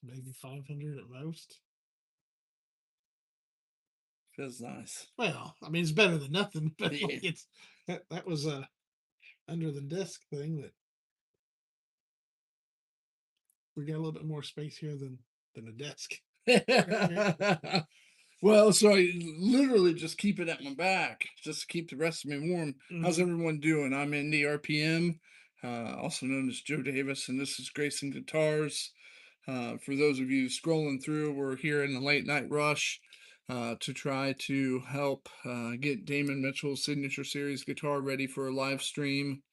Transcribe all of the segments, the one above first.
maybe 500 at most. Feels nice. Well, I mean, it's better than nothing, but Yeah. like it's that was a under the desk thing that we got a little bit more space here than a desk. Well, so I literally just keep it at my back just to keep the rest of me warm. How's Mhm. everyone doing? I'm in the RPM, also known as Joe Davis, and this is Grayson Guitars. For those of you scrolling through, we're here in the late night rush to try to help get Damon Mitchell's signature series guitar ready for a live stream.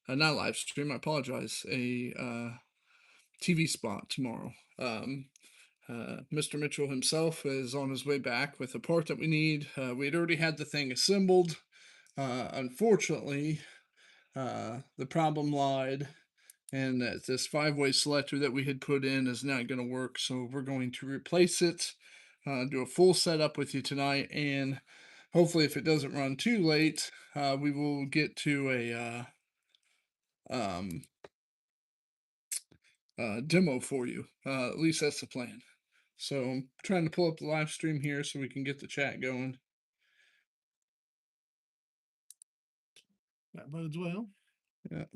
Not live stream, I apologize. A TV spot tomorrow. Mr. Mitchell himself is on his way back with the part that we need. We had already had the thing assembled. Unfortunately, the problem lied, and that this 5-way selector that we had put in is not going to work. So we're going to replace it, do a full setup with you tonight, and hopefully, if it doesn't run too late, we will get to a um, demo for you. At least that's the plan. So I'm trying to pull up the live stream here so we can get the chat going. That bodes well. Yeah.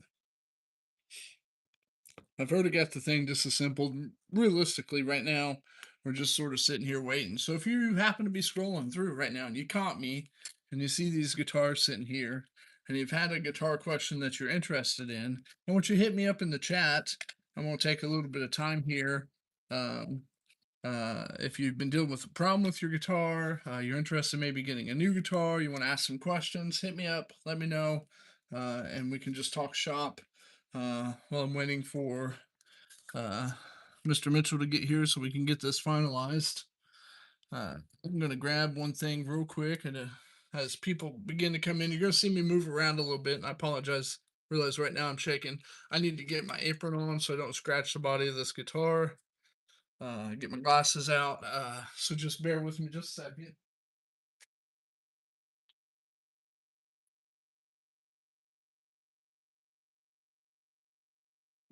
I've already got the thing disassembled. Realistically, right now, we're just sort of sitting here waiting. So if you happen to be scrolling through right now and you caught me and you see these guitars sitting here and you've had a guitar question that you're interested in, I want you to hit me up in the chat. I'm going to take a little bit of time here. If you've been dealing with a problem with your guitar, you're interested in maybe getting a new guitar, you want to ask some questions, hit me up, let me know, and we can just talk shop while I'm waiting for Mr. Mitchell to get here so we can get this finalized. I'm going to grab one thing real quick, and as people begin to come in, you're going to see me move around a little bit, and I apologize. Realize right now I'm shaking. I need to get my apron on so I don't scratch the body of this guitar. Get my glasses out. So just bear with me just a second.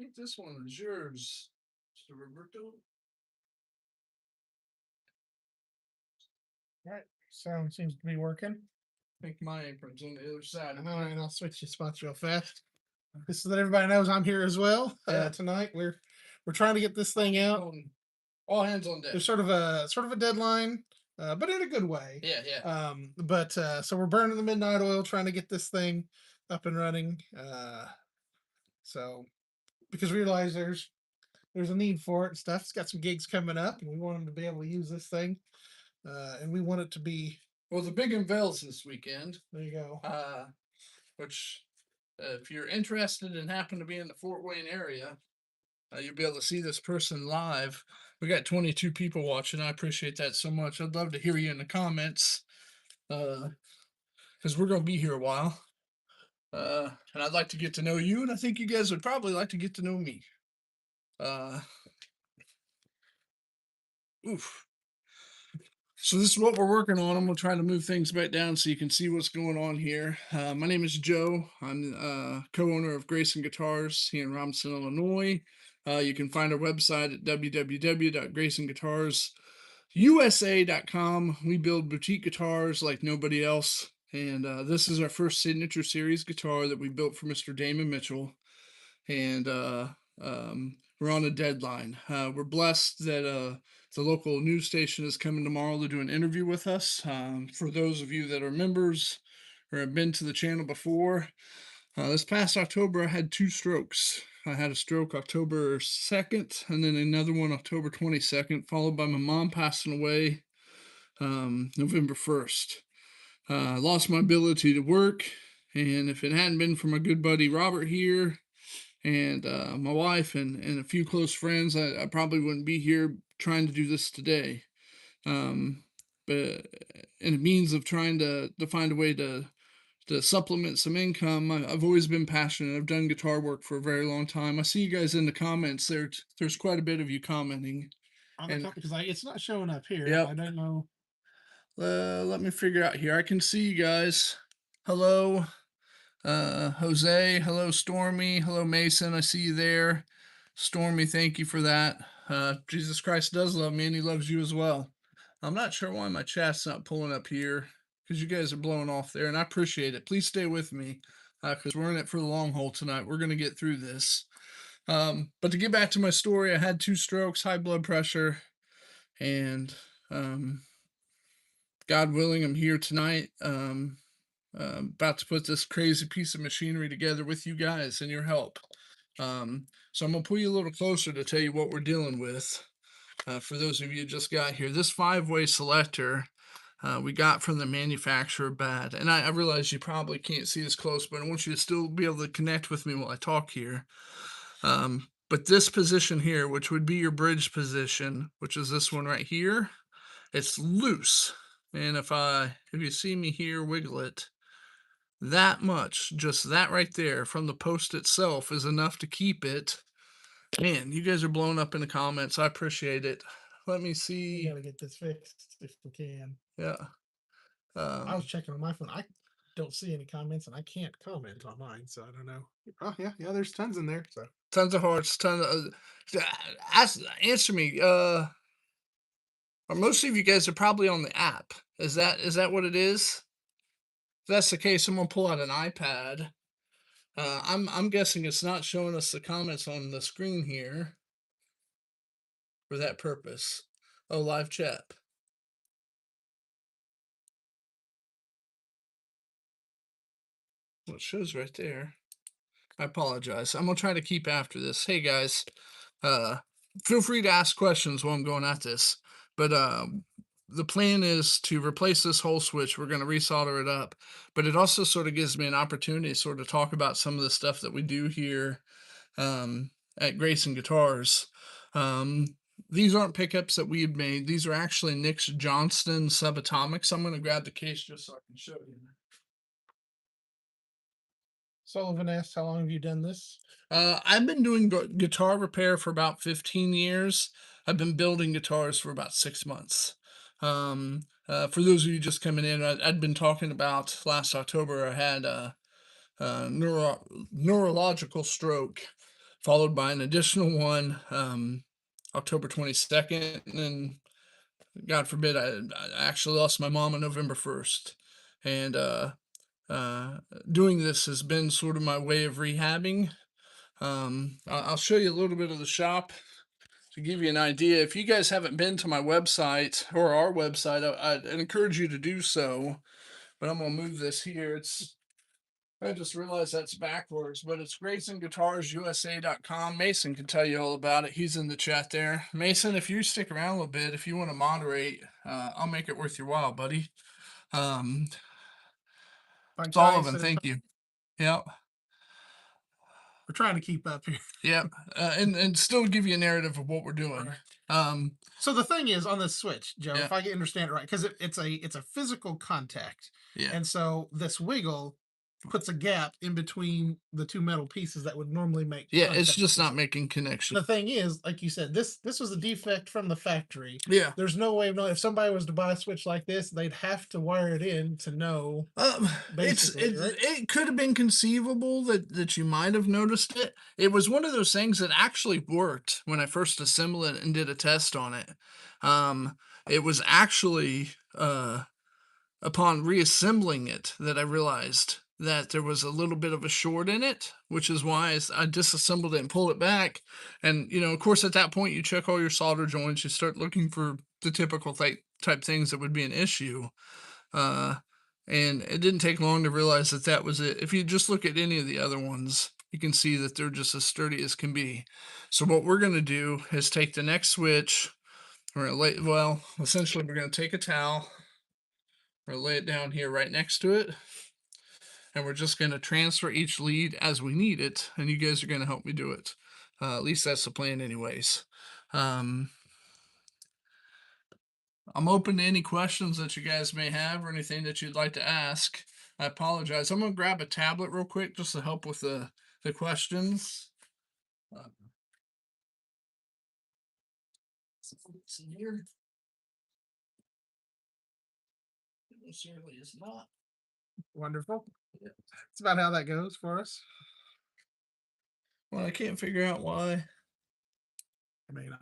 I think this one is yours, Mr. Roberto. All right, sound seems to be working. I think my apron's on the other side. All right, I'll switch you spots real fast. Just so that everybody knows I'm here as well. Yeah. Tonight we're trying to get this thing out. All hands on deck. There's sort of a deadline, but in a good way. Yeah. But so we're burning the midnight oil trying to get this thing up and running. So because we realize there's a need for it and stuff. It's got some gigs coming up, and we want them to be able to use this thing. And we want it to be. Well, the big unveils this weekend. There you go. Which, if you're interested and happen to be in the Fort Wayne area, you'll be able to see this person live. We got 22 people watching. I appreciate that so much. I'd love to hear you in the comments, because we're going to be here a while. And I'd like to get to know you, and I think you guys would probably like to get to know me. Oof. So this is what we're working on. I'm going to try to move things back down so you can see what's going on here. My name is Joe. I'm co-owner of Grayson Guitars here in Robinson, Illinois. You can find our website at www.graysonguitarsusa.com. We build boutique guitars like nobody else. And this is our first signature series guitar that we built for Mr. Damon Mitchell. And we're on a deadline. We're blessed that the local news station is coming tomorrow to do an interview with us. For those of you that are members or have been to the channel before, this past October I had 2 strokes. I had a stroke October 2nd and then another one October 22nd, followed by my mom passing away November 1st. I lost my ability to work, and if it hadn't been for my good buddy Robert here and my wife and a few close friends, I probably wouldn't be here trying to do this today. But in a means of trying to find a way to supplement some income, I've always been passionate. I've done guitar work for a very long time. I see you guys in the comments. There's quite a bit of you commenting. Because it's not showing up here. Yep. I don't know. Let me figure out here. I can see you guys. Hello. Jose, hello Stormy, hello Mason, I see you there. Stormy, thank you for that. Jesus Christ does love me, and he loves you as well. I'm not sure why my chat's not pulling up here because you guys are blowing off there, and I appreciate it. Please stay with me because we're in it for the long haul tonight. We're going to get through this. But to get back to my story, I had 2 strokes, high blood pressure, and God willing, I'm here tonight. About to put this crazy piece of machinery together with you guys and your help. So I'm gonna pull you a little closer to tell you what we're dealing with. For those of you who just got here, this 5-way selector we got from the manufacturer bad. And I realize you probably can't see this close, but I want you to still be able to connect with me while I talk here. But this position here, which would be your bridge position, which is this one right here, it's loose. And if you see me here wiggle it, that much, just that right there from the post itself is enough to keep it. Man, you guys are blowing up in the comments. I appreciate it. Let me We see. gotta get this fixed if we can. Yeah. I was checking on my phone. I don't see any comments, and I can't comment on mine, so I don't know. Oh yeah, there's tons in there. So Tons of hearts, tons of answer me. Or most of you guys are probably on the app. Is that what it is? If that's the case, I'm gonna pull out an iPad. I'm guessing it's not showing us the comments on the screen here for that purpose. Oh, live chat. Well, it shows right there. I apologize. I'm gonna try to keep after this. Hey guys, uh, feel free to ask questions while I'm going at this. But the plan is to replace this whole switch. We're gonna resolder it up, but it also sort of gives me an opportunity to sort of talk about some of the stuff that we do here at Grayson Guitars. Um, these aren't pickups that we had made. These are actually Nick's Johnston subatomics. I'm gonna grab the case just so I can show you. Sullivan asked, "How long have you done this?" I've been doing guitar repair for about 15 years. I've been building guitars for about 6 months. For those of you just coming in, I'd been talking about last October. I had a neurological stroke, followed by an additional one October 22nd, and God forbid, I actually lost my mom on November 1st. And doing this has been sort of my way of rehabbing. I'll show you a little bit of the shop to give you an idea. If you guys haven't been to my website or our website, I'd encourage you to do so. But I'm gonna move this here. I just realized that's backwards, but it's GraysonGuitarsUSA.com. Mason can tell you all about it. He's in the chat there. Mason, if you stick around a little bit, if you want to moderate, I'll make it worth your while, buddy. Sullivan, thank you. Yep. We're trying to keep up here. Yep. And still give you a narrative of what we're doing. So the thing is on this switch, Joe, Yeah. if I can understand it right, because it's a physical contact, Yeah. and so this wiggle puts a gap in between the two metal pieces that would normally make Yeah, it's contact. just not making connection. The thing is, like you said, this was a defect from the factory. Yeah. There's no way of knowing if somebody was to buy a switch like this, they'd have to wire it in to know. Basically, right? It could have been conceivable that you might have noticed it. It was one of those things that actually worked when I first assembled it and did a test on it. It was actually upon reassembling it that I realized that there was a little bit of a short in it, which is why I disassembled it and pulled it back. And, of course, at that point, you check all your solder joints, you start looking for the typical type things that would be an issue. And it didn't take long to realize that was it. If you just look at any of the other ones, you can see that they're just as sturdy as can be. So what we're going to do is take the next switch. Essentially, we're going to take a towel. We're going to lay it down here right next to it. And we're just going to transfer each lead as we need it. And you guys are going to help me do it. At least that's the plan anyways. I'm open to any questions that you guys may have or anything that you'd like to ask. I apologize. I'm going to grab a tablet real quick just to help with the questions. Here. It certainly is not. Wonderful. Yeah. It's about how that goes for us. Well, I can't figure out why. I mean,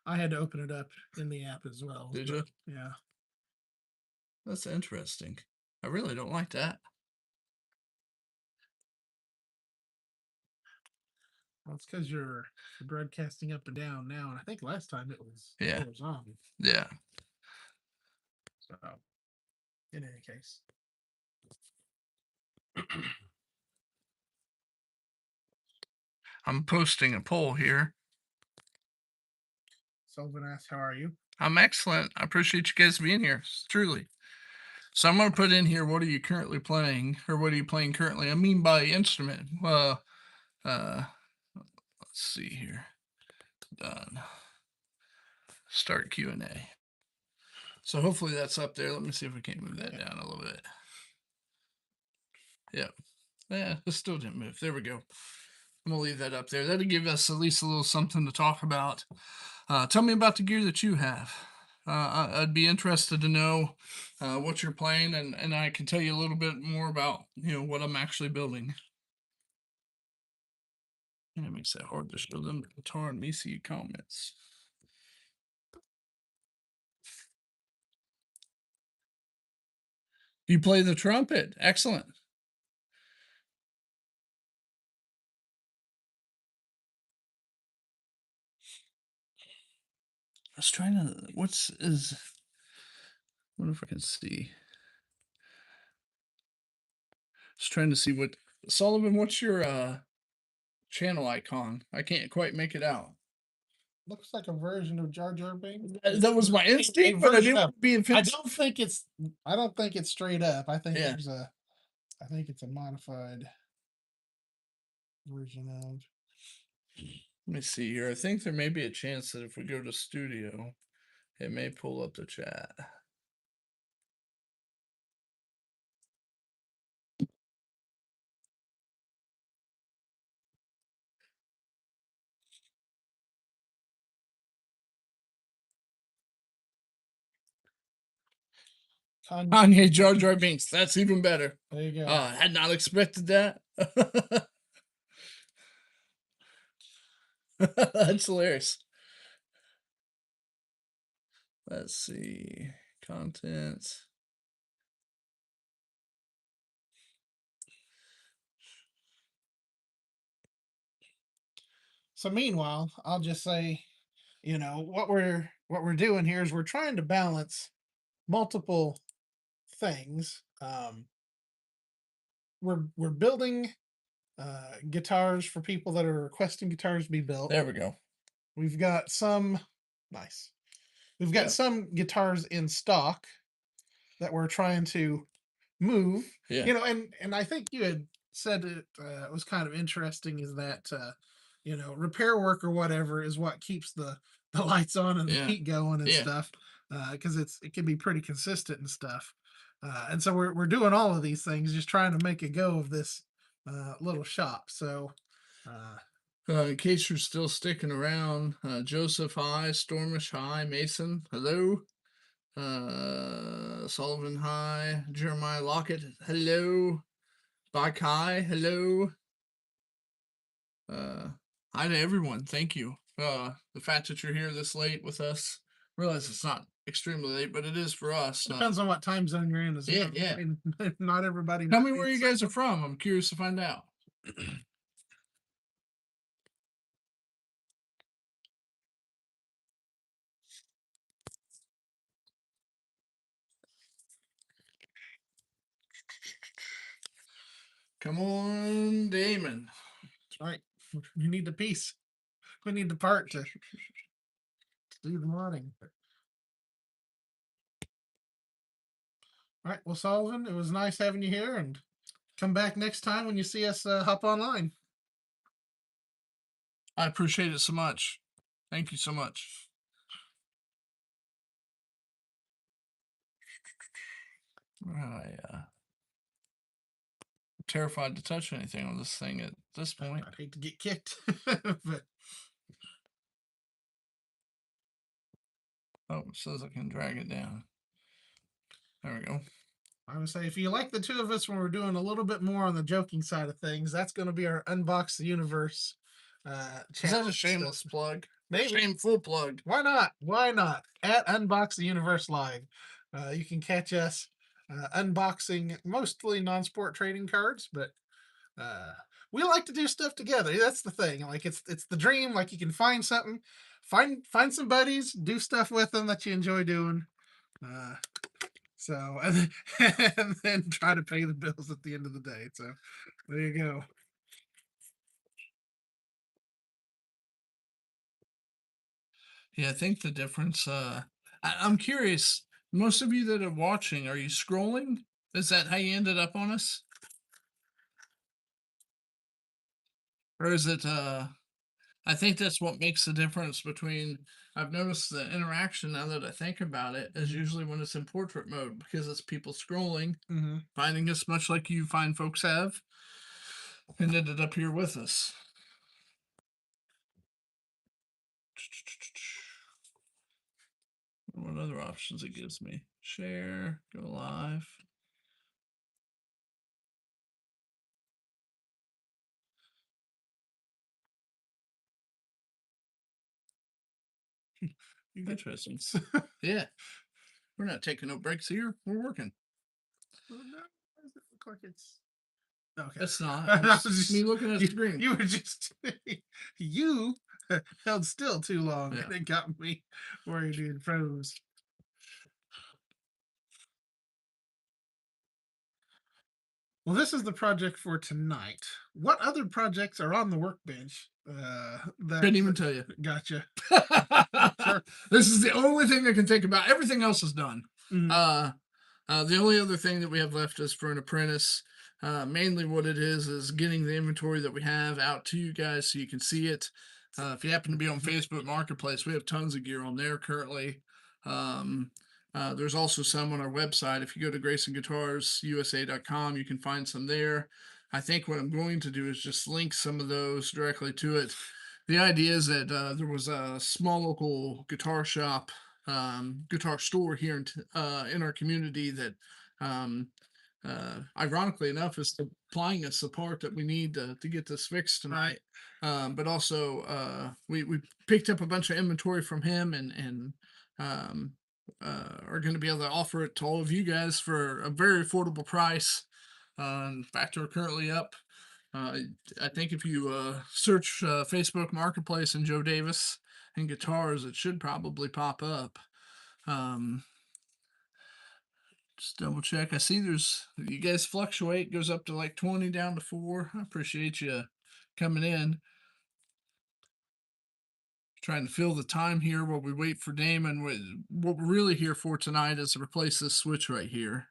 I had to open it up in the app as well. Did you? Yeah. That's interesting. I really don't like that. Well, it's because you're broadcasting up and down now, and I think last time it was Yeah. horizontal. Yeah. So, in any case, I'm posting a poll here. Sullivan asked, "How are you?" I'm excellent. I appreciate you guys being here. Truly. So I'm going to put in here, what are you currently playing, or what are you playing currently? I mean by instrument. Let's see here. Done. Start Q&A. So hopefully that's up there. Let me see if we can't move that down a little bit. Yep. Yeah, it still didn't move. There we go. I'm going to leave that up there. That'll give us at least a little something to talk about. Tell me about the gear that you have. I'd be interested to know what you're playing, and I can tell you a little bit more about what I'm actually building. And it makes that hard to show them the guitar and me see comments. You play the trumpet. Excellent. I was trying to, what if I can see? I was trying to see what, Sullivan, what's your channel icon? I can't quite make it out. Looks like a version of Jar Jar Binks. That was my instinct, but I didn't be I don't think it's. I don't think it's straight up. I think Yeah. there's a. I think it's a modified version of. Let me see here. I think there may be a chance that if we go to studio, it may pull up the chat. Kanye Jar Jar Binks. That's even better. There you go. I had not expected that. That's hilarious. Let's see. Content. So meanwhile, I'll just say, what we're doing here is we're trying to balance multiple things. We're building guitars for people that are requesting guitars to be built. There we go. We've got some nice. We've got some guitars in stock that we're trying to move. Yeah. And I think you had said it was kind of interesting is that repair work or whatever is what keeps the lights on and the heat going and stuff, because it can be pretty consistent and stuff. And so we're doing all of these things, just trying to make a go of this little shop. So in case you're still sticking around, Joseph, hi. Stormish, hi. Mason, hello. Sullivan, hi. Jeremiah Lockett, hello. Bak, hi. Hello. Hi to everyone. Thank you. The fact that you're here this late with us, I realize it's not extremely late, but it is for us. Depends on what time zone you're in as well. Yeah. I mean, not everybody. Tell me where you guys are from. I'm curious to find out. Come on, Damon. That's right. We need the piece. We need the part to do the modding. All right. Well, Sullivan, it was nice having you here, and come back next time when you see us hop online. I appreciate it so much. Thank you so much. I'm terrified to touch anything on this thing at this point. I'd hate to get kicked. But oh, it says I can drag it down. There we go. I would say if you like the two of us when we're doing a little bit more on the joking side of things, that's going to be our Unbox the Universe Is that a shameless plug? Maybe. Shameful plug. Why not? Why not? At Unbox the Universe Live. You can catch us unboxing mostly non-sport trading cards, but uh, we like to do stuff together. That's the thing. Like it's the dream. Like you can find something, find some buddies, do stuff with them that you enjoy doing. Uh, so and then try to pay the bills at the end of the day. So there you go. Yeah, I think the difference. I'm curious. Most of you that are watching, are you scrolling? Is that how you ended up on us, or is it? I think that's what makes the difference between. I've noticed the interaction now that I think about it is usually when it's in portrait mode because it's people scrolling, finding us much like you fine folks have, and ended up here with us. What other options it gives me? Share, go live. Interesting. Yeah. We're not taking no breaks here. We're working. Well, no, does it look like it's okay? It's not. I It's me looking at the screen. You were just you held still too long, Yeah. and it got me worried and froze. Well, this is the project for tonight. What other projects are on the workbench? Couldn't even tell you. Gotcha. This is the only thing I can think about. Everything else is done. Mhm. The only other thing that we have left is for an apprentice. Mainly what it is getting the inventory that we have out to you guys so you can see it. If you happen to be on Facebook Marketplace, we have tons of gear on there currently. There's also some on our website. If you go to GraysonGuitarsUSA.com, you can find some there. I think what I'm going to do is just link some of those directly to it. The idea is that there was a small local guitar shop, guitar store here in our community that, ironically enough, is supplying us the part that we need to get this fixed tonight. But also, we picked up a bunch of inventory from him and um, are going to be able to offer it to all of you guys for a very affordable price. In fact, we're currently up. Uh, I think if you search Facebook Marketplace and Joe Davis and guitars, it should probably pop up. Um, just double check. I see there's you guys fluctuate, goes up to like 20 down to 4. I appreciate you coming in. Trying to fill the time here while we wait for Damon. What we're really here for tonight is to replace this switch right here.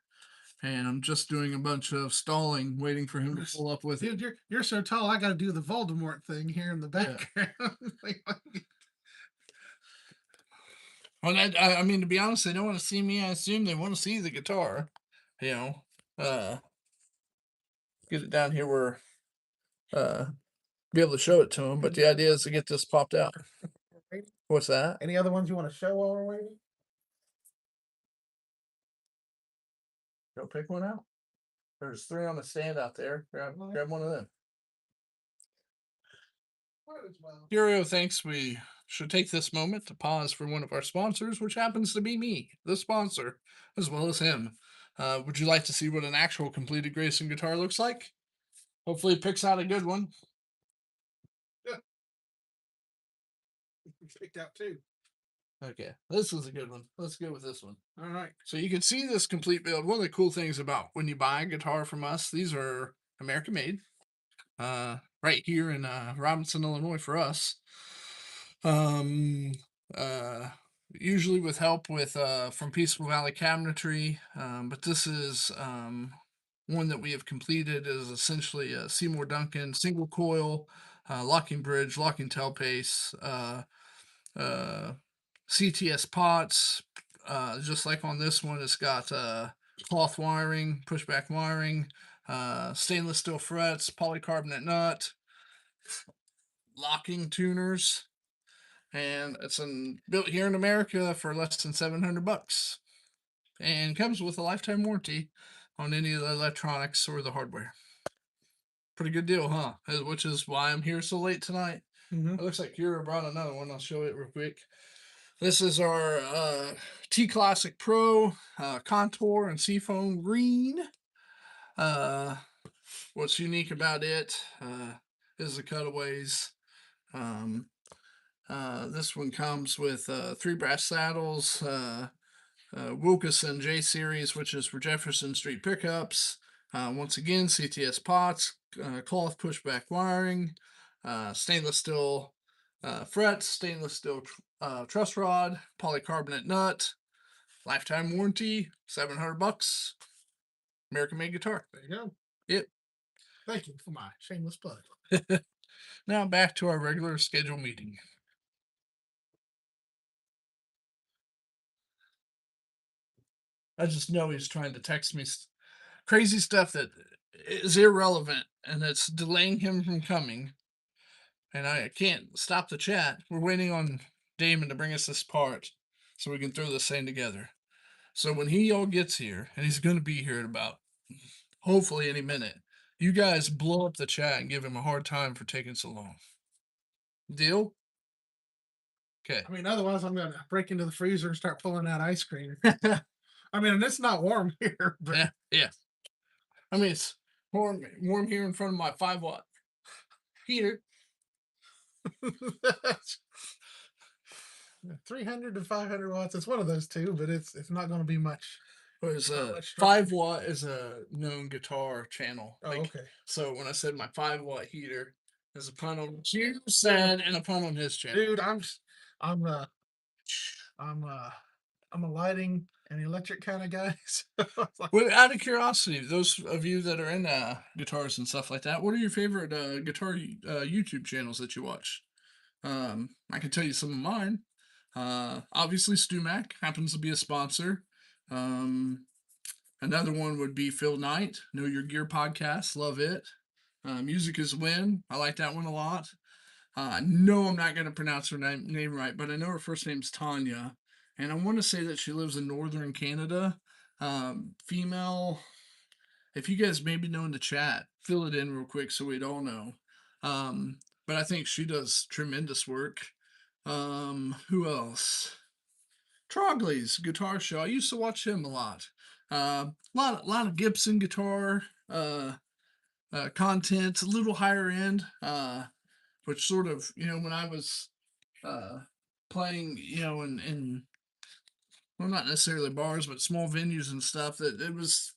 And I'm just doing a bunch of stalling, waiting for him to pull up with it. Dude, you're so tall. I got to do the Voldemort thing here in the background. Well, I mean, to be honest, they don't want to see me. I assume they want to see the guitar. You know, get it down here where be able to show it to them. But the idea is to get this popped out. What's that? Any other ones you want to show while we're waiting? Go pick one out. There's 3 on the stand out there. Grab one of them. Curio thinks we should take this moment to pause for one of our sponsors, which happens to be me, the sponsor, as well as him. Would you like to see what an actual completed Grayson guitar looks like? Hopefully it picks out a good one. Yeah. Picked out 2. Okay, this is a good one. Let's go with this one. All right. So you can see this complete build. One of the cool things about when you buy a guitar from us, these are American made. Right here in Robinson, Illinois for us. Uh, Usually with help with from Peaceful Valley Cabinetry, but this is one that we have completed is essentially a Seymour Duncan single coil, locking bridge, locking tailpiece, CTS pots. Just like on this one, it's got cloth wiring, pushback wiring, stainless steel frets, polycarbonate nut, locking tuners, and it's built here in America for less than $700, and comes with a lifetime warranty on any of the electronics or the hardware. Pretty good deal, huh? Which is why I'm here so late tonight. It looks like you brought another one. I'll show it real quick. This is our T Classic Pro Contour and Seafoam Green. What's unique about it is the cutaways. This one comes with 3 brass saddles, Wilkeson J Series, which is for Jefferson Street pickups. Once again, CTS pots, cloth pushback wiring, stainless steel frets, stainless steel truss rod, polycarbonate nut, lifetime warranty, $700. American made guitar. There you go. Yep. Thank you for my shameless plug. Now back to our regular schedule meeting. I just know he's trying to text me crazy stuff that is irrelevant and that's delaying him from coming. And I can't stop the chat. We're waiting on Damon to bring us this part so we can throw this thing together. So when he all gets here, and he's going to be here in about hopefully any minute, you guys blow up the chat and give him a hard time for taking so long. Deal? Okay. I mean, otherwise I'm gonna break into the freezer and start pulling out ice cream. I mean, and it's not warm here, but yeah. I mean, it's warm here in front of my 5-watt heater. 300 to 500 watts. It's one of those two, but it's not going to be much. Was 5-watt is a known guitar channel. Oh, okay. So when I said my 5-watt heater, there's a pun on what you said and a pun on his channel. Dude, I'm a lighting and electric kind of guy. So well, out of curiosity, those of you that are in guitars and stuff like that, what are your favorite guitar YouTube channels that you watch? I can tell you some of mine. Obviously, StewMac happens to be a sponsor. Another one would be Phil Knight, Know Your Gear podcast. Love it. Music is Win. I like that one a lot. I know I'm not going to pronounce her name right, but I know her first name's Tanya. And I want to say that she lives in northern Canada. Female. If you guys maybe know in the chat, fill it in real quick so we'd all know. But I think she does tremendous work. Who else? Trogley's Guitar Show. I used to watch him a lot. Lot of Gibson guitar content, a little higher end, which sort of, when I was playing, in well, not necessarily bars, but small venues and stuff, that it was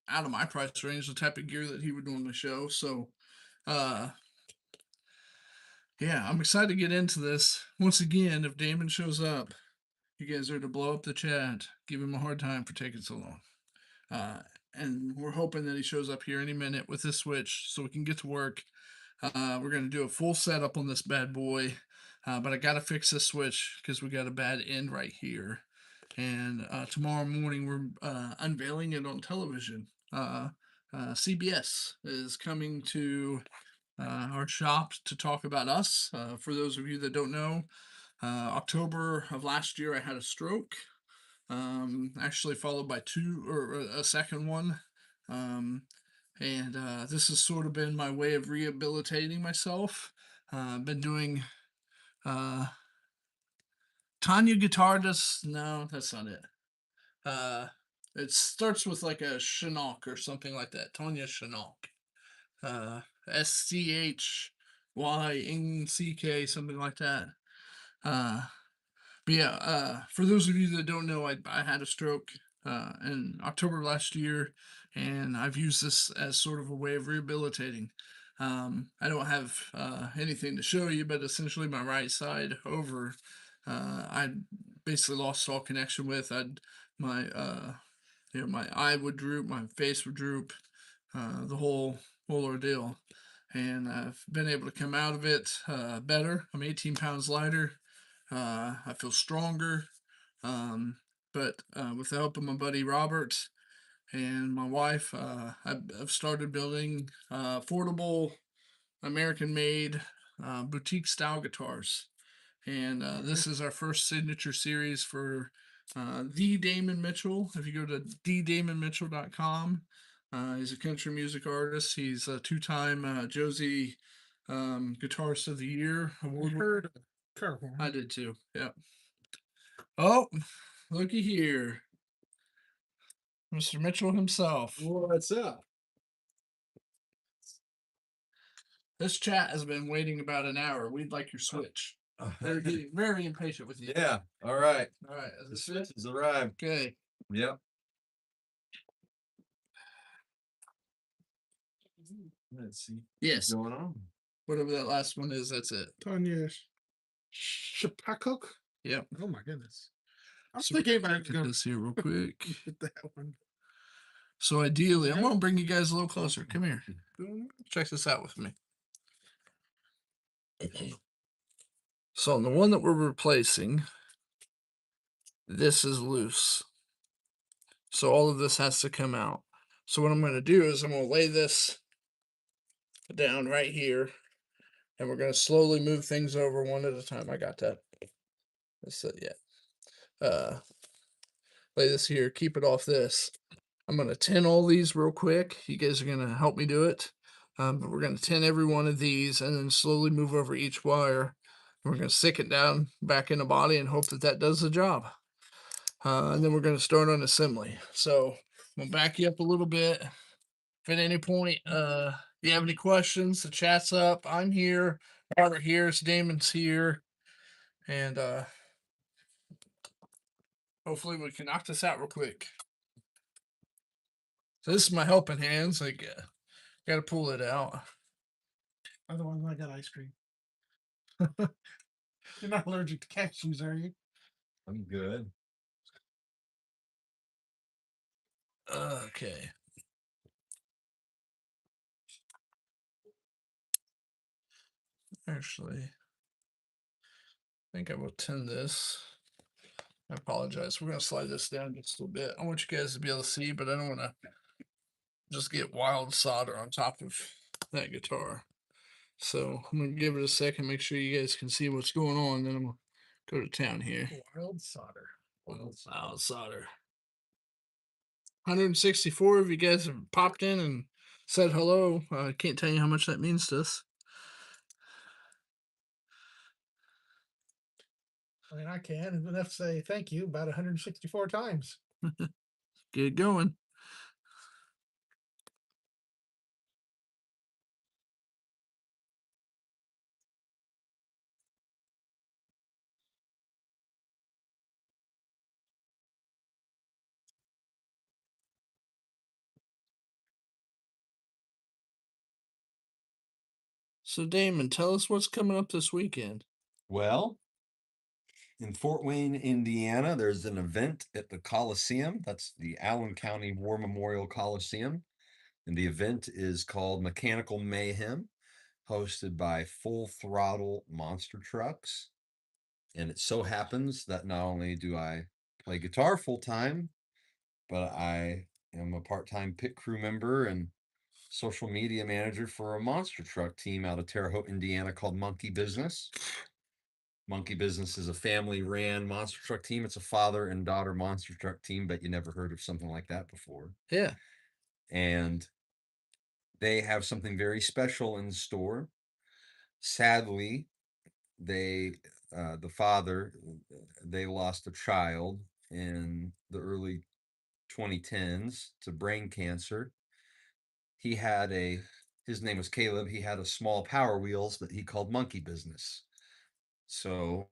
out of my price range, the type of gear that he would normally show. So, yeah, I'm excited to get into this. Once again, if Damon shows up, you guys are to blow up the chat, give him a hard time for taking so long. And we're hoping that he shows up here any minute with this switch so we can get to work. We're going to do a full setup on this bad boy, but I got to fix this switch because we got a bad end right here. And tomorrow morning, we're unveiling it on television. CBS is coming to our shop to talk about us. For those of you that don't know, October of last year, I had a stroke. Actually followed by a second one. And this has sort of been my way of rehabilitating myself. Been doing Tanya Guitar no, that's not it. It starts with like a Chinook or something like that. Tanya Chinook. SCHYNCK, something like that. But yeah, for those of you that don't know, I had a stroke in October last year, and I've used this as sort of a way of rehabilitating. I don't have anything to show you, but essentially my right side over, I basically lost all connection with. My my eye would droop, my face would droop, the whole ordeal. And I've been able to come out of it better. I'm 18 pounds lighter. I feel stronger. But with the help of my buddy Robert and my wife, I've started building affordable American-made boutique style guitars. And this is our first signature series for the Damon Mitchell. If you go to thedamonmitchell.com, he's a country music artist. He's a two-time Josie Guitarist of the Year award. Heard careful. I did too. Yep. Oh, looky here. Mr. Mitchell himself. What's up? This chat has been waiting about an hour. We'd like your switch. They're getting very impatient with you. Yeah. All right. All right. The switch has arrived. Okay. Yep. Let's see. Yes. What's going on? Whatever that last one is, that's it. Tanya Shapakok. Yep. Oh my goodness. I'm So thinking about get this here real quick. that one. So ideally, I'm gonna bring you guys a little closer. Come here. Check this out with me. So on the one that we're replacing, this is loose. So all of this has to come out. So what I'm going to do is I'm going to lay this down right here, and we're going to slowly move things over one at a time. I got that. That's it. Yeah. Lay this here. Keep it off this. I'm going to tin all these real quick. You guys are going to help me do it. But we're going to tin every one of these and then slowly move over each wire. And we're going to stick it down back in the body and hope that that does the job. And then we're going to start on assembly. So I'm going to back you up a little bit. If at any point you have any questions, the chat's up. I'm here. Robert here. Damon's here. And hopefully we can knock this out real quick. So this is my helping hands. Like, got to pull it out. Otherwise, I got ice cream. You're not allergic to cashews, are you? I'm good. Okay. Actually, I think I will tin this. I apologize. We're going to slide this down just a little bit. I want you guys to be able to see, but I don't want to just get wild solder on top of that guitar. So I'm going to give it a second, make sure you guys can see what's going on. Then I'm going to go to town here. Wild solder. Wild solder. 164 of you guys have popped in and said hello. I can't tell you how much that means to us. I mean, I can. It's enough to say thank you about 164 times. Get going. So, Damon, tell us what's coming up this weekend. Well, in Fort Wayne, Indiana, there's an event at the Coliseum. That's the Allen County War Memorial Coliseum. And the event is called Mechanical Mayhem, hosted by Full Throttle Monster Trucks. And it so happens that not only do I play guitar full time, but I am a part-time pit crew member and social media manager for a monster truck team out of Terre Haute, Indiana called Monkey Business. Monkey Business is a family-ran monster truck team. It's a father and daughter monster truck team, but you never heard of something like that before. Yeah. And they have something very special in store. Sadly, the father, they lost a child in the early 2010s to brain cancer. His name was Caleb. He had a small Power Wheels that he called Monkey Business. So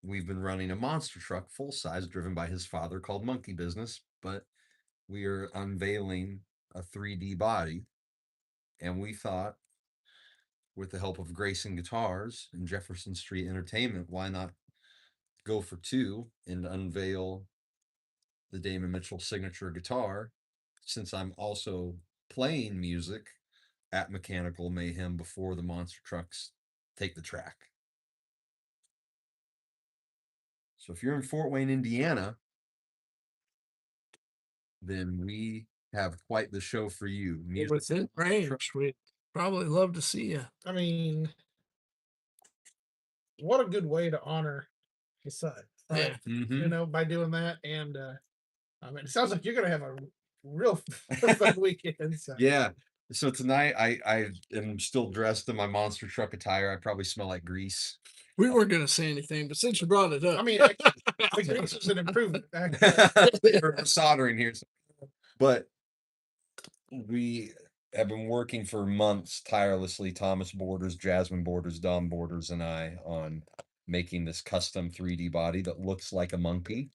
we've been running a monster truck full size driven by his father called Monkey Business, but we are unveiling a 3D body. And we thought, with the help of Grayson Guitars and Jefferson Street Entertainment, why not go for two and unveil the Damon Mitchell signature guitar, since I'm also playing music at Mechanical Mayhem before the monster trucks take the track. So if you're in Fort Wayne, Indiana, then we have quite the show for you. Within range, we'd probably love to see you. I mean, what a good way to honor his son, right? Yeah. Mm-hmm. You know, by doing that. And I mean, it sounds like you're going to have a real fun weekend. So. Yeah. So tonight I am still dressed in my monster truck attire. I probably smell like grease. We weren't gonna say anything, but since you brought it up, I mean, the grease is an improvement. Actually. We're soldering here. But we have been working for months tirelessly, Thomas Borders, Jasmine Borders, Dom Borders, and I, on making this custom 3D body that looks like a monkey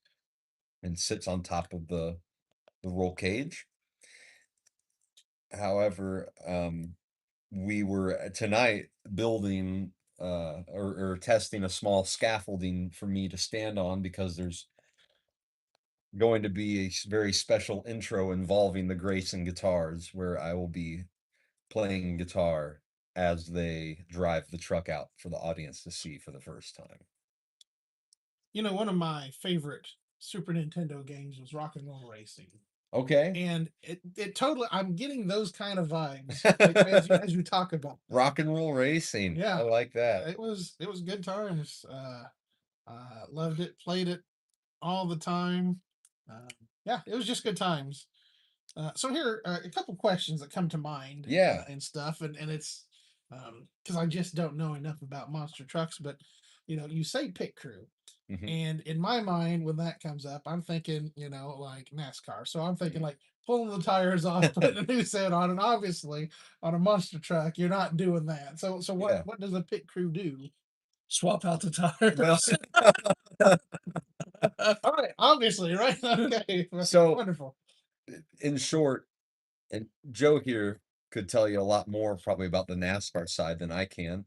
and sits on top of the roll cage. However, we were tonight building or testing a small scaffolding for me to stand on, because there's going to be a very special intro involving the Grayson Guitars, where I will be playing guitar as they drive the truck out for the audience to see for the first time. You know, one of my favorite Super Nintendo games was Rock and Roll Racing. Okay. And it totally, I'm getting those kind of vibes like, as you talk about that. Rock and Roll Racing. Yeah, I like that. It was good times. Loved it, played it all the time. Yeah, it was just good times. So here are a couple questions that come to mind. Yeah. And stuff, and it's because I just don't know enough about monster trucks. But you say pit crew, and in my mind, when that comes up, I'm thinking like NASCAR. So I'm thinking like pulling the tires off, putting a new set on, and obviously on a monster truck, you're not doing that. So what does a pit crew do? swap out the tires. Well, All right, obviously, right? Okay, so wonderful. in short, and Joe here could tell you a lot more probably about the NASCAR side than I can.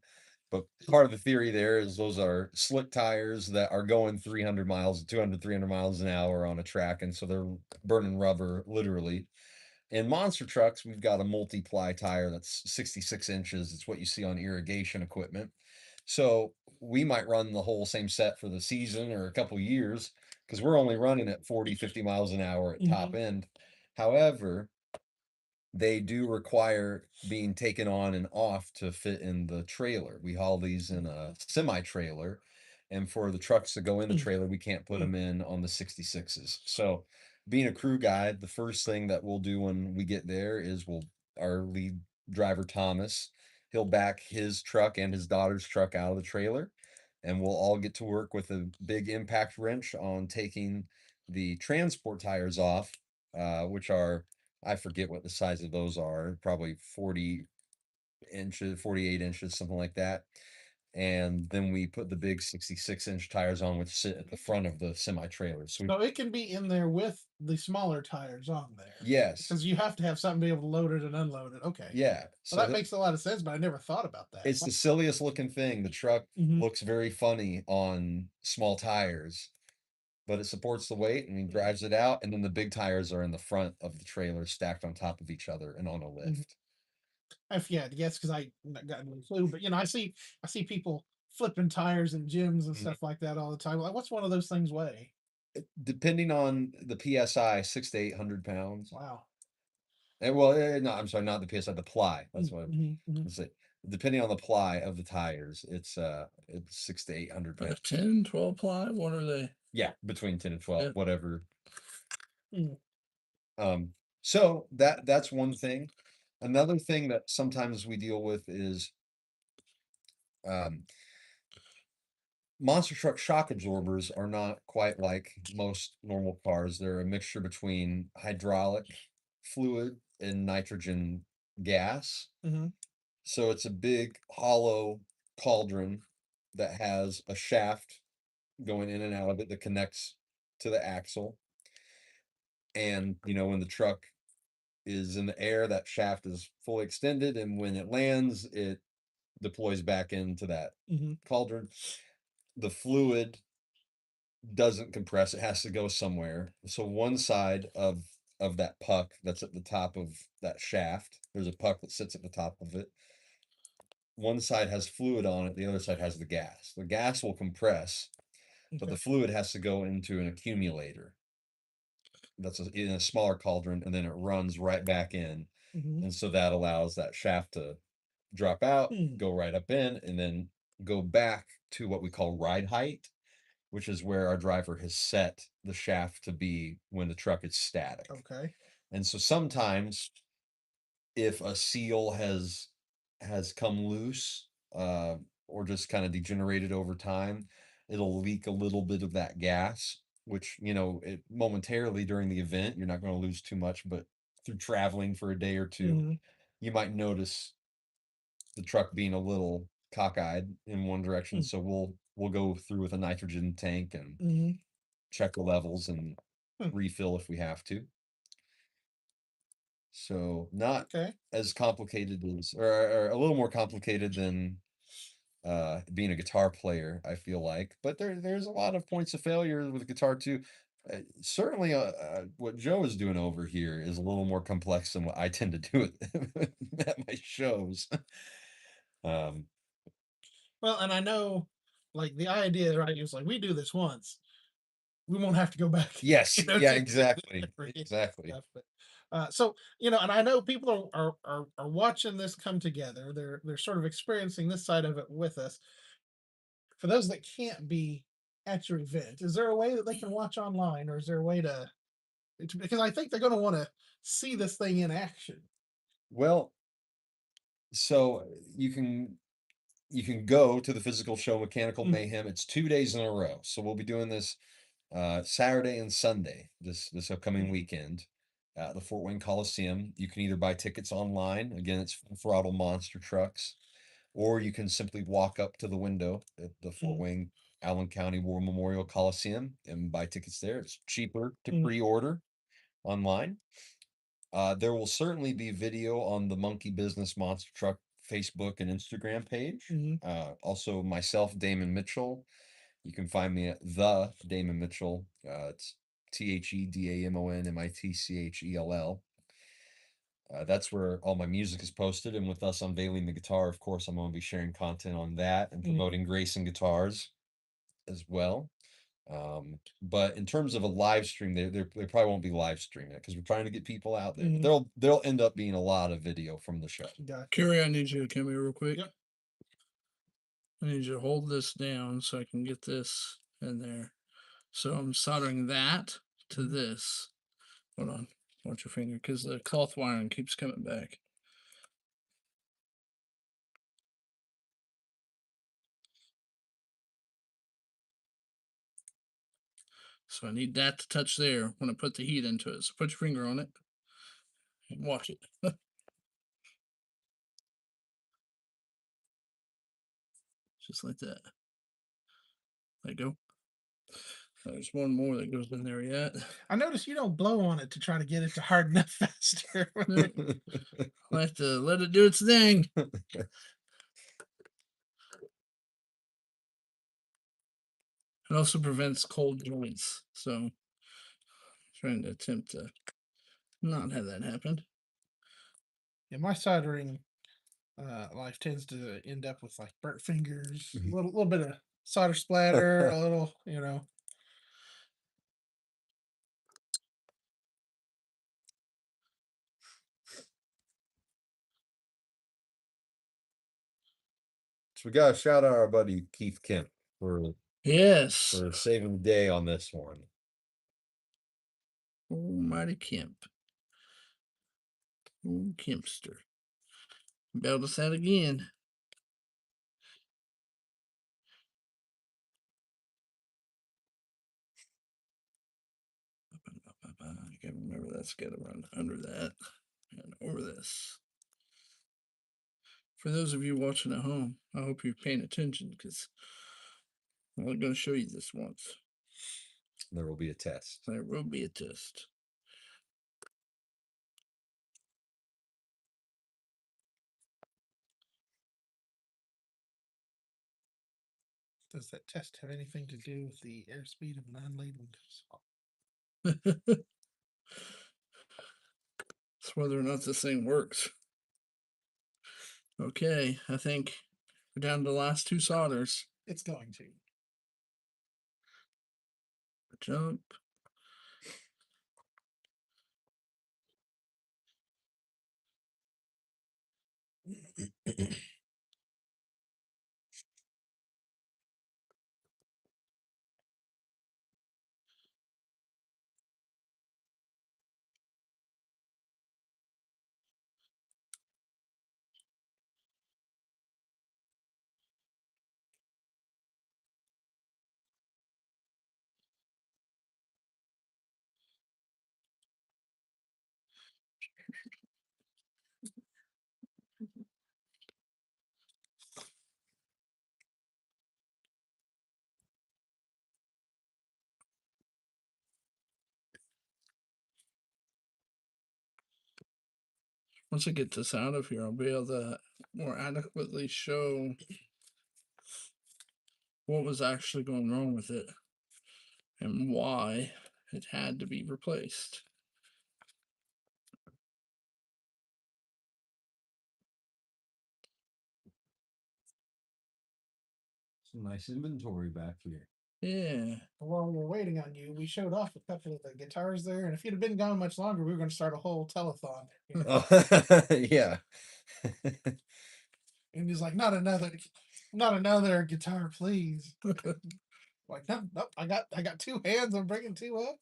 But part of the theory there is those are slick tires that are going 300 miles, 200, 300 miles an hour on a track. And so they're burning rubber, literally. In monster trucks, we've got a multi-ply tire that's 66 inches. It's what you see on irrigation equipment. So we might run the whole same set for the season or a couple years, because we're only running at 40, 50 miles an hour at top end. However, they do require being taken on and off to fit in the trailer. We haul these in a semi trailer, and for the trucks to go in the trailer, we can't put them in on the 66s. So, being a crew guide, the first thing that we'll do when we get there is our lead driver Thomas, he'll back his truck and his daughter's truck out of the trailer, and we'll all get to work with a big impact wrench on taking the transport tires off, which are, I forget what the size of those are, probably 40 inches, 48 inches, something like that. And then we put the big 66-inch tires on, which sit at the front of the semi trailer. So it can be in there with the smaller tires on there. Yes. Because you have to have something to be able to load it and unload it. Okay. Yeah. So that makes a lot of sense, but I never thought about that. It's the silliest looking thing. The truck looks very funny on small tires, but it supports the weight and he drives it out. And then the big tires are in the front of the trailer, stacked on top of each other and on a lift. If you had to guess, because I got no clue, but I see people flipping tires in gyms and stuff like that all the time. Like, what's one of those things weigh? Depending on the PSI, 600 to 800 pounds. Wow. And well, no, I'm sorry, not the PSI, the ply. That's what I'm saying. Depending on the ply of the tires, it's 600 to 800 pounds. 10, 12 ply. What are they? Yeah, between 10 and 12, Yeah. whatever. So that's one thing. Another thing that sometimes we deal with is monster truck shock absorbers are not quite like most normal cars. They're a mixture between hydraulic fluid and nitrogen gas. So it's a big hollow cauldron that has a shaft going in and out of it that connects to the axle. And when the truck is in the air, that shaft is fully extended, and when it lands, it deploys back into that cauldron. The fluid doesn't compress, it has to go somewhere. So one side of that puck that's at the top of that shaft, there's a puck that sits at the top of it. One side has fluid on it, the other side has the gas. The gas will compress, but the fluid has to go into an accumulator that's in a smaller cauldron, and then it runs right back in. And so that allows that shaft to drop out, go right up in, and then go back to what we call ride height, which is where our driver has set the shaft to be when the truck is static. Okay. And so sometimes if a seal has come loose, or just kind of degenerated over time, it'll leak a little bit of that gas, which, it momentarily during the event, you're not going to lose too much, but through traveling for a day or two, Mm-hmm. you might notice the truck being a little cockeyed in one direction. So we'll go through with a nitrogen tank and Mm-hmm. check the levels and refill if we have to. So not as complicated as, or a little more complicated than being a guitar player, I feel like. But there's a lot of points of failure with guitar too. Certainly, what Joe is doing over here is a little more complex than what I tend to do at my shows. Well, and I know, like, the idea, right? It's like, we do this once, we won't have to go back. Yes, Yeah, exactly, exactly. stuff. But, so, and I know people are watching this come together. They're sort of experiencing this side of it with us. For those that can't be at your event, is there a way that they can watch online, or is there a way to because I think they're going to want to see this thing in action. Well, so you can go to the physical show Mechanical Mayhem. It's 2 days in a row. So we'll be doing this Saturday and Sunday this upcoming weekend at the Fort Wayne Coliseum. You can either buy tickets online. Again, it's Full Throttle Monster Trucks, or you can simply walk up to the window at the Fort Wayne Allen County War Memorial Coliseum and buy tickets there. It's cheaper to pre-order online. There will certainly be video on the Monkey Business Monster Truck Facebook and Instagram page. Also myself, Damon Mitchell. You can find me at the Damon Mitchell. It's TheDamonMitchell. That's where all my music is posted, and with us unveiling the guitar, of course, I'm going to be sharing content on that and promoting Grayson Guitars as well. But in terms of a live stream, they probably won't be live streaming it because we're trying to get people out there. There'll end up being a lot of video from the show. Kerry, I need you to come here real quick. Yep. I need you to hold this down so I can get this in there. So I'm soldering that to this. Hold on. Watch your finger because the cloth wiring keeps coming back. So I need that to touch there when I put the heat into it. So put your finger on it and watch it. Just like that. There you go. There's one more that goes in there yet. I noticed you don't blow on it to try to get it to harden up faster. I have to let it do its thing. It also prevents cold joints. So trying to attempt to not have that happen. Yeah, my soldering life tends to end up with like burnt fingers, a little bit of solder splatter, a little, So we got to shout out our buddy Keith Kemp for saving the day on this one. Almighty Kemp. Oh, Kempster. Bailed us out again. I can't remember that's got to run under that and over this. For those of you watching at home, I hope you're paying attention because I'm only going to show you this once. There will be a test. There will be a test. Does that test have anything to do with the airspeed of an unladen saw? It's whether or not this thing works. Okay, I think we're down to the last two solders. It's going to. Jump. Once I get this out of here, I'll be able to more adequately show what was actually going wrong with it and why it had to be replaced. Some nice inventory back here. Yeah. While we were waiting on you, we showed off a couple of the guitars there, and if you'd have been gone much longer, we were going to start a whole telethon. You know? Yeah. And he's like, not another guitar, please. Like, no, I got two hands. I'm bringing two up.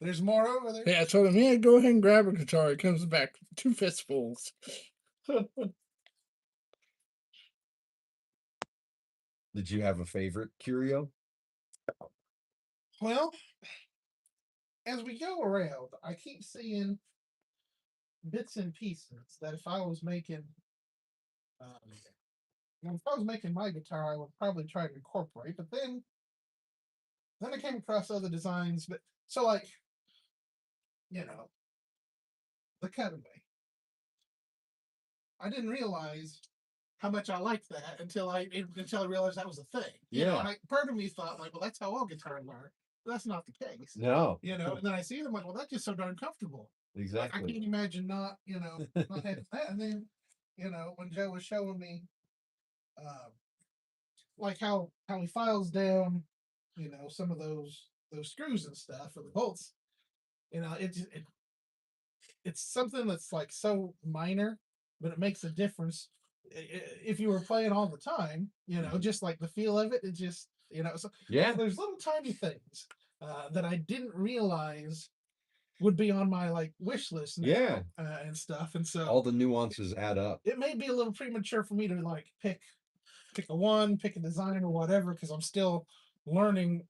There's more over there. Yeah, I told him, yeah, go ahead and grab a guitar. He comes back 2 fistfuls. Did you have a favorite curio? Well, as we go around, I keep seeing bits and pieces that if I was making my guitar, I would probably try to incorporate. But then I came across other designs. But so like, the cutaway. I didn't realize how much I liked that until I realized that was a thing. Yeah. And part of me thought like, well, that's how all guitars are. But that's not the case. No. And then I see them like, well, that's just so darn comfortable. Exactly. Like, I can't imagine not having that. And then, when Joe was showing me, like how he files down, some of those screws and stuff or the bolts, it's something that's like so minor, but it makes a difference if you were playing all the time. Just like the feel of it. It just so Yeah. there's little tiny things that I didn't realize would be on my like wish list now, Yeah. And stuff. And so all the nuances add up. it may be a little premature for me to like pick a design or whatever, because I'm still learning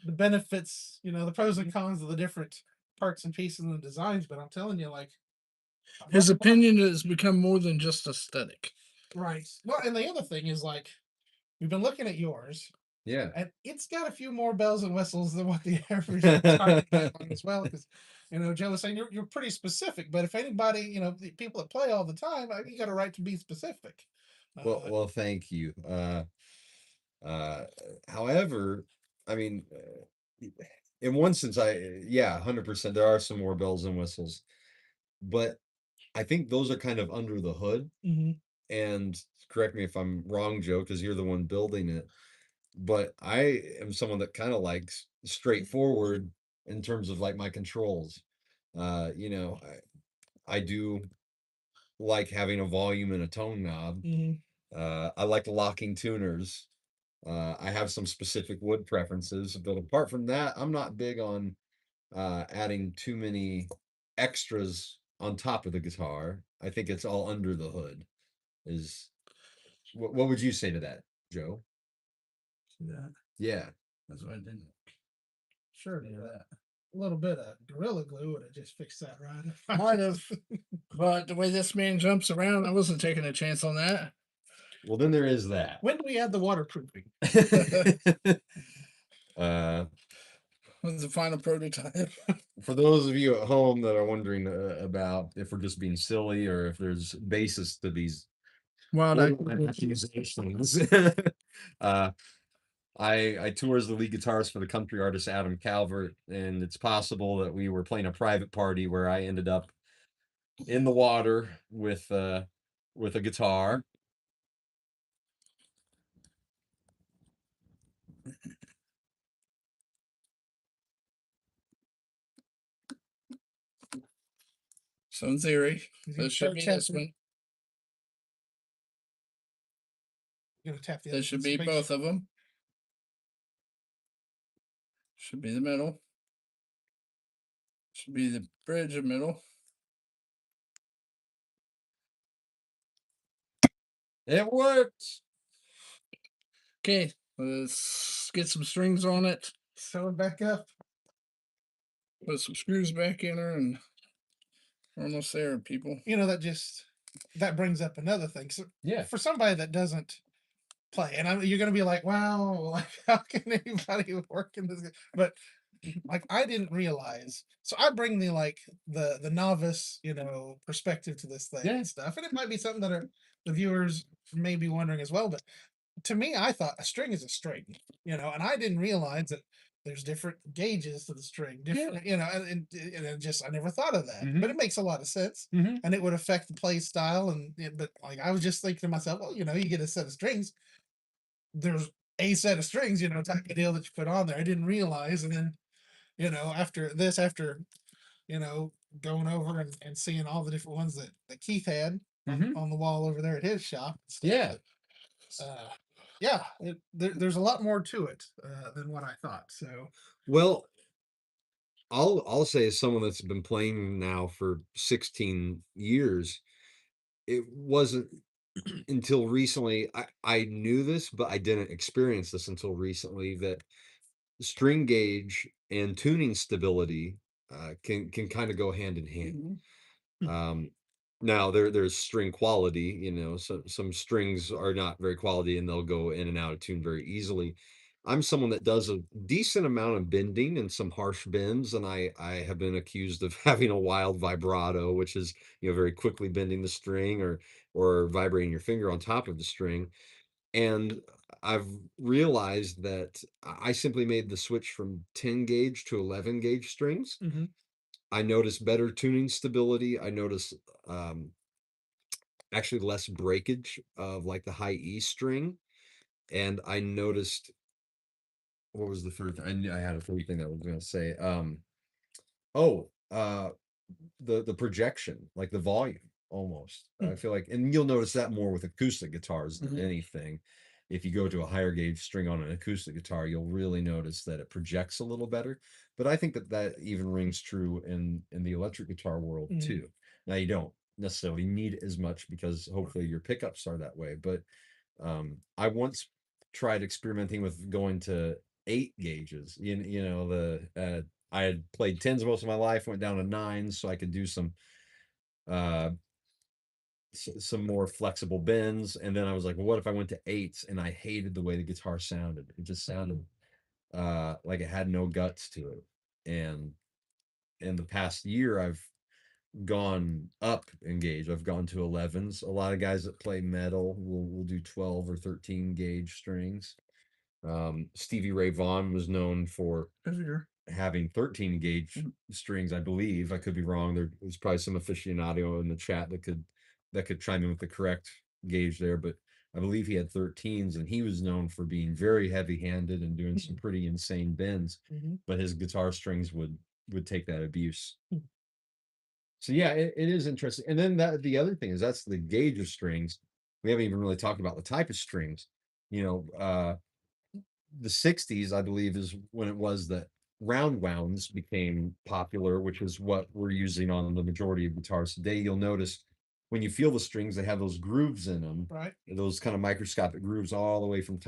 the benefits, the pros and cons of the different parts and pieces and the designs. But I'm telling you, like, His opinion has become more than just aesthetic. right. Well, and the other thing is, like, we've been looking at yours. Yeah. And it's got a few more bells and whistles than what the average guitar has as well. Because, Joe was saying you're pretty specific. But if anybody, the people that play all the time, you got a right to be specific. Well, thank you. However, I mean, in one sense, 100%, there are some more bells and whistles, but I think those are kind of under the hood. Mm-hmm. And correct me if I'm wrong, Joe, because you're the one building it. But I am someone that kind of likes straightforward in terms of like my controls. I do like having a volume and a tone knob. Mm-hmm. I like locking tuners. I have some specific wood preferences, but apart from that, I'm not big on adding too many extras on top of the guitar. I think it's all under the hood. What would you say to that, Joe? Yeah. Yeah. That's what I didn't. Sure do that. A little bit of Gorilla Glue would have just fixed that right. Might have. But the way this man jumps around, I wasn't taking a chance on that. Well, then there is that. When do we add the waterproofing? What's the final prototype? For those of you at home that are wondering about if we're just being silly or if there's basis to these wild accusations, I tour as the lead guitarist for the country artist Adam Calvert, and it's possible that we were playing a private party where I ended up in the water with a guitar. So in theory, that should be this one. You're gonna tap the That should be both of them. Should be the middle. Should be the bridge of middle. It works. Okay, let's get some strings on it. Sew it back up. Put some screws back in her, and we're almost there, people. That brings up another thing. So yeah, for somebody that doesn't play, and you're going to be like, wow, like how can anybody work in this? But like I didn't realize. So I bring the novice, perspective to this thing and stuff, and it might be something that the viewers may be wondering as well. But to me, I thought a string is a string, and I didn't realize that there's different gauges to the string, different, and it just I never thought of that, but it makes a lot of sense, and it would affect the play style, but like I was just thinking to myself, well, you get a set of strings, there's a set of strings, type of deal that you put on there. I didn't realize, and then after you know going over and seeing all the different ones that Keith had on the wall over there at his shop. Uh, yeah, there's a lot more to it than what I thought. So, well, I'll say as someone that's been playing now for 16 years, it wasn't until recently I knew this, but I didn't experience this until recently, that string gauge and tuning stability can kind of go hand in hand. Um, Now there's string quality, some strings are not very quality and they'll go in and out of tune very easily. I'm someone that does a decent amount of bending and some harsh bends, and I have been accused of having a wild vibrato, which is, very quickly bending the string or vibrating your finger on top of the string. And I've realized that I simply made the switch from 10 gauge to 11 gauge strings. I noticed better tuning stability. I noticed um, actually less breakage of like the high E string. And I noticed, what was the third thing? I had a third thing that I was going to say. Oh, the projection, like the volume almost. I feel like, and you'll notice that more with acoustic guitars than anything. If you go to a higher gauge string on an acoustic guitar, you'll really notice that it projects a little better. But I think that even rings true in the electric guitar world too. Now you don't necessarily need as much because hopefully your pickups are that way. But I once tried experimenting with going to 8 gauges. I had played tens most of my life, went down to nines so I could do uh some more flexible bends, and then I was like, well, what if I went to eights? And I hated the way the guitar sounded. It just sounded like it had no guts to it. And in the past year, I've gone up in gauge. I've gone to 11s. A lot of guys that play metal will do 12 or 13 gauge strings. Stevie Ray Vaughan was known for having 13 gauge strings, I believe. I could be wrong. There's probably some aficionado in the chat that could chime in with the correct gauge there, but I believe he had 13s, and he was known for being very heavy-handed and doing some pretty insane bends, but his guitar strings would take that abuse. So yeah, it is interesting. And then the other thing is that's the gauge of strings. We haven't even really talked about the type of strings. The 60s, I believe, is when it was that round wounds became popular, which is what we're using on the majority of guitars today. You'll notice when you feel the strings, they have those grooves in them, right, those kind of microscopic grooves all the way from top